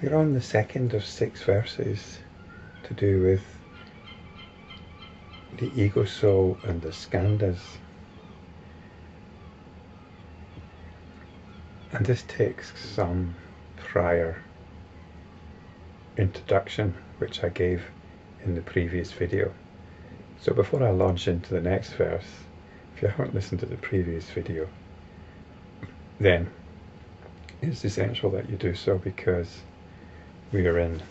We're on the second of 6 verses to do with the ego soul and the Skandhas. And this takes some prior introduction which I gave in the previous video. So before I launch into the next verse, if you haven't listened to the previous video, then it's essential that you do so, because we are in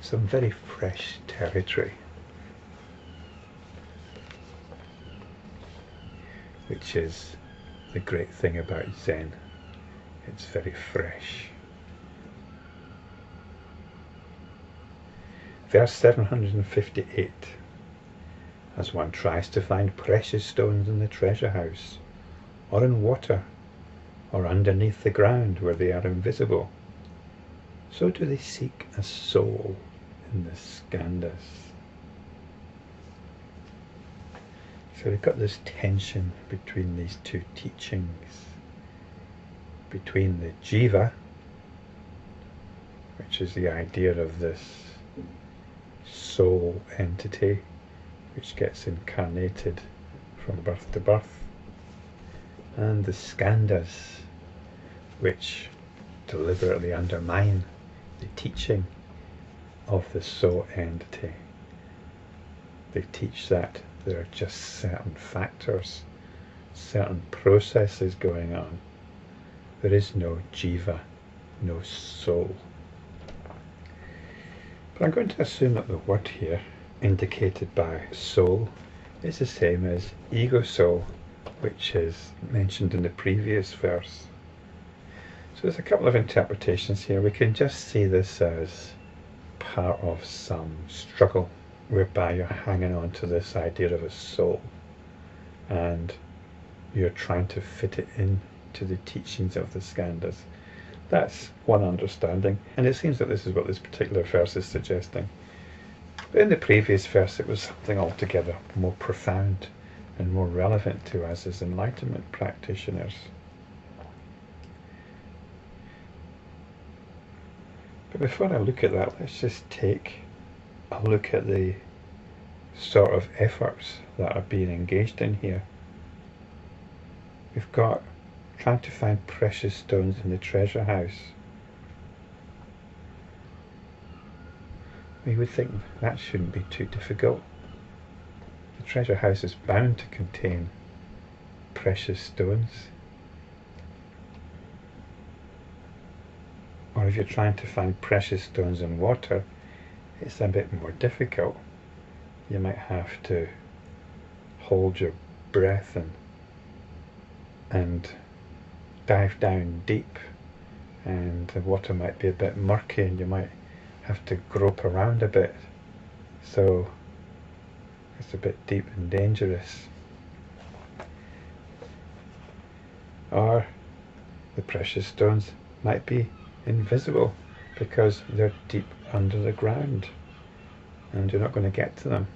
some very fresh territory, which is the great thing about Zen. It's very fresh. Verse 758. As one tries to find precious stones in the treasure house, or in water, or underneath the ground where they are invisible, so do they seek a soul in the Skandhas. So we've got this tension between these two teachings, between the jiva, which is the idea of this soul entity which gets incarnated from birth to birth, and the Skandhas, which deliberately undermine the teaching of the soul entity. They teach that there are just certain factors, certain processes going on. There is no jiva, no soul. But I'm going to assume that the word here, indicated by soul, is the same as ego soul, which is mentioned in the previous verse. So there's a couple of interpretations here. We can just see this as part of some struggle whereby you're hanging on to this idea of a soul and you're trying to fit it into the teachings of the Skandhas. That's one understanding, and it seems that this is what this particular verse is suggesting. But in the previous verse it was something altogether more profound and more relevant to us as enlightenment practitioners. But before I look at that, let's just take a look at the sort of efforts that are being engaged in here. We've got trying to find precious stones in the treasure house. We would think that shouldn't be too difficult. The treasure house is bound to contain precious stones. Or if you're trying to find precious stones in water, it's a bit more difficult. You might have to hold your breath and dive down deep, and the water might be a bit murky and you might have to grope around a bit, so it's a bit deep and dangerous. Or the precious stones might be invisible because they're deep under the ground and you're not going to get to them.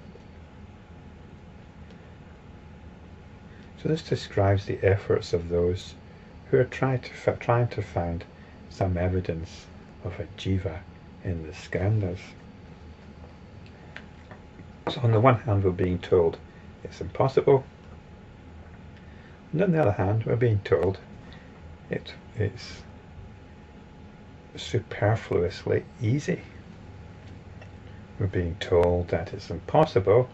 So this describes the efforts of those who are trying to find some evidence of a jiva in the Skandhas. So on the one hand we're being told it's impossible, and on the other hand we're being told it's superfluously easy. We're being told that it's impossible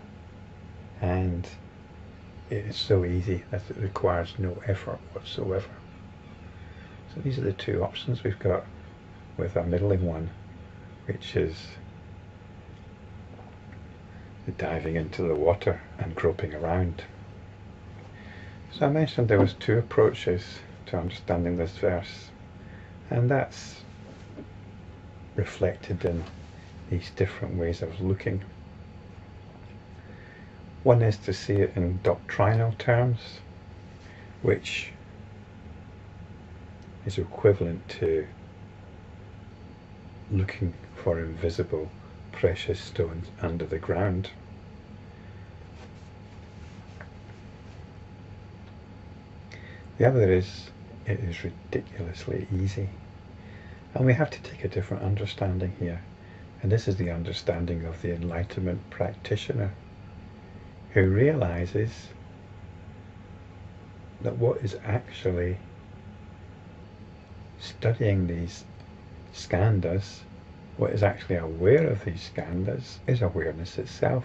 and it is so easy that it requires no effort whatsoever. So these are the two options we've got, with a middling one, which is the diving into the water and groping around. So I mentioned there was two approaches to understanding this verse, and that's reflected in these different ways of looking. One is to see it in doctrinal terms, which is equivalent to looking for invisible precious stones under the ground. The other is, it is ridiculously easy. And we have to take a different understanding here. And this is the understanding of the enlightenment practitioner, who realizes that what is actually studying these skandhas, what is actually aware of these skandhas, is awareness itself.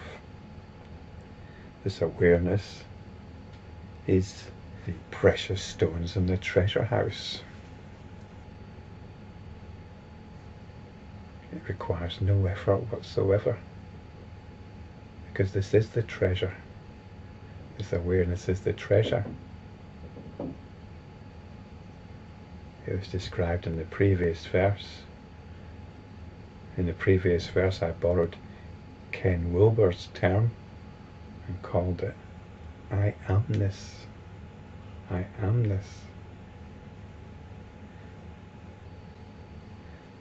This awareness is the precious stones in the treasure house. It requires no effort whatsoever, because this is the treasure. This awareness is the treasure. It was described in the previous verse. In the previous verse I borrowed Ken Wilber's term and called it I-amness. I-amness.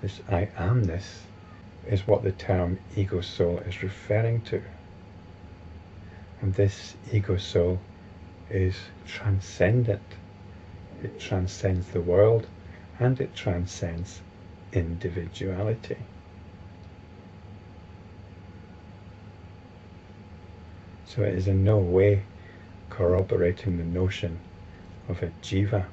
This I-amness is what the term ego soul is referring to. And this ego soul is transcendent. It transcends the world and it transcends individuality. So it is in no way corroborating the notion of a jiva,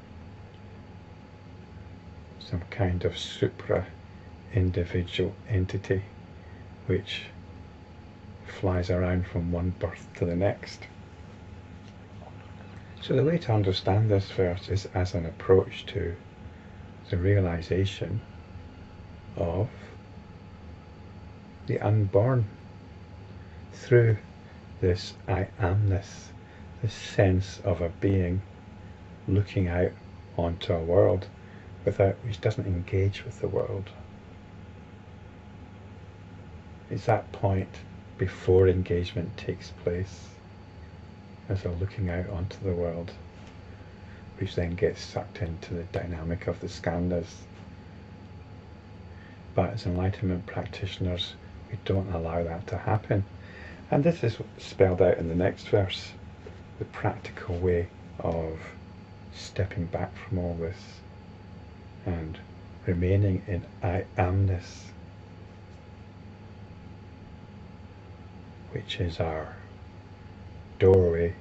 some kind of supra-individual entity which flies around from one birth to the next. So the way to understand this verse is as an approach to the realization of the unborn through this I-amness, this sense of a being looking out onto a world which doesn't engage with the world. It's that point before engagement takes place, as a looking out onto the world, which then gets sucked into the dynamic of the skandhas. But as enlightenment practitioners, we don't allow that to happen. And this is spelled out in the next verse, the practical way of stepping back from all this and remaining in I-amness, which is our doorway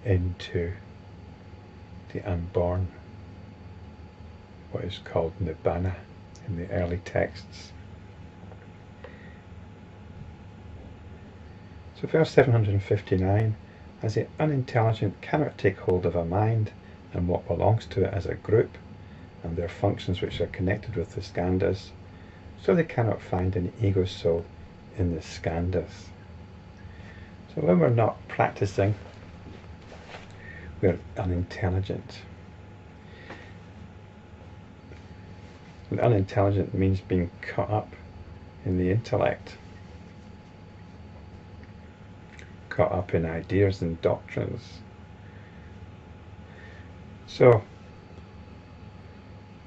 into the unborn, what is called nibbana in the early texts. So verse 759, as the unintelligent cannot take hold of a mind and what belongs to it as a group, and their functions which are connected with the skandhas, so they cannot find an ego soul in the skandhas. So when we're not practicing, we're unintelligent. And unintelligent means being caught up in the intellect, caught up in ideas and doctrines. So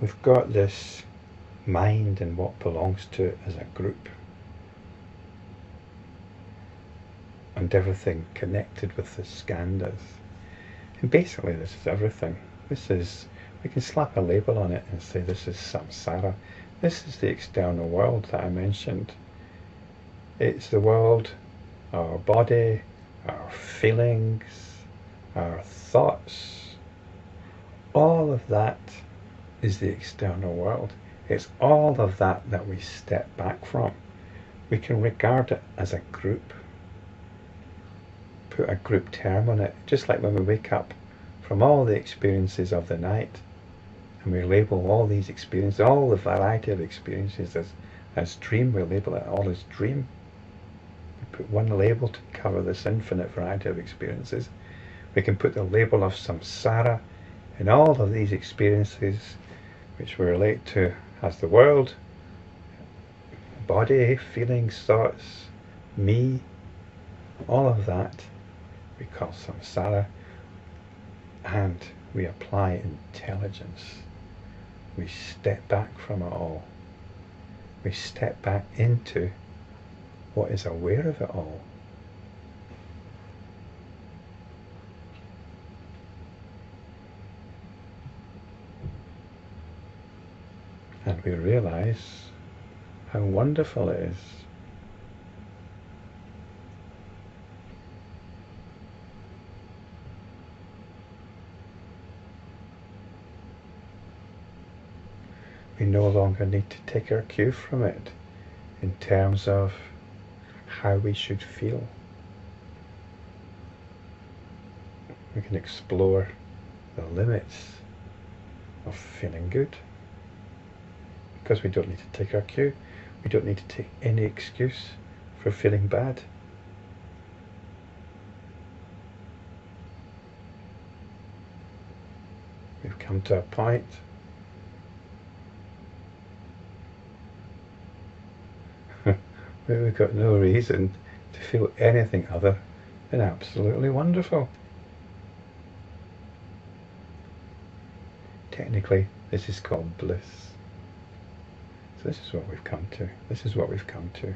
we've got this mind and what belongs to it as a group, and everything connected with the skandhas. And basically this is everything. We can slap a label on it and say this is samsara. This is the external world that I mentioned. It's the world, our body, our feelings, our thoughts. All of that is the external world. It's all of that that we step back from. We can regard it as a group, put a group term on it, just like when we wake up from all the experiences of the night and we label all these experiences, all the variety of experiences as dream. We label it all as dream. We put one label to cover this infinite variety of experiences. We can put the label of samsara in all of these experiences which we relate to as the world, body, feelings, thoughts, me, all of that we call samsara, and we apply intelligence. We step back from it all. We step back into what is aware of it all. and we realise how wonderful it is. We no longer need to take our cue from it in terms of how we should feel. We can explore the limits of feeling good because we don't need to take our cue. We don't need to take any excuse for feeling bad. We've come to a point where we've got no reason to feel anything other than absolutely wonderful. Technically, this is called bliss. So this is what we've come to. This is what we've come to.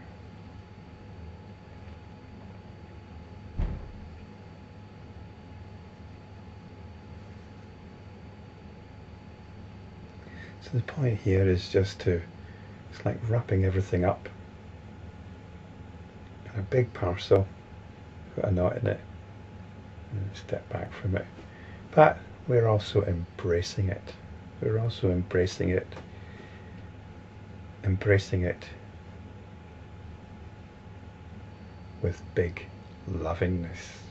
So the point here is just to, it's like wrapping everything up in a big parcel, put a knot in it, and step back from it. But we're also embracing it. We're also embracing it. Embracing it with big lovingness.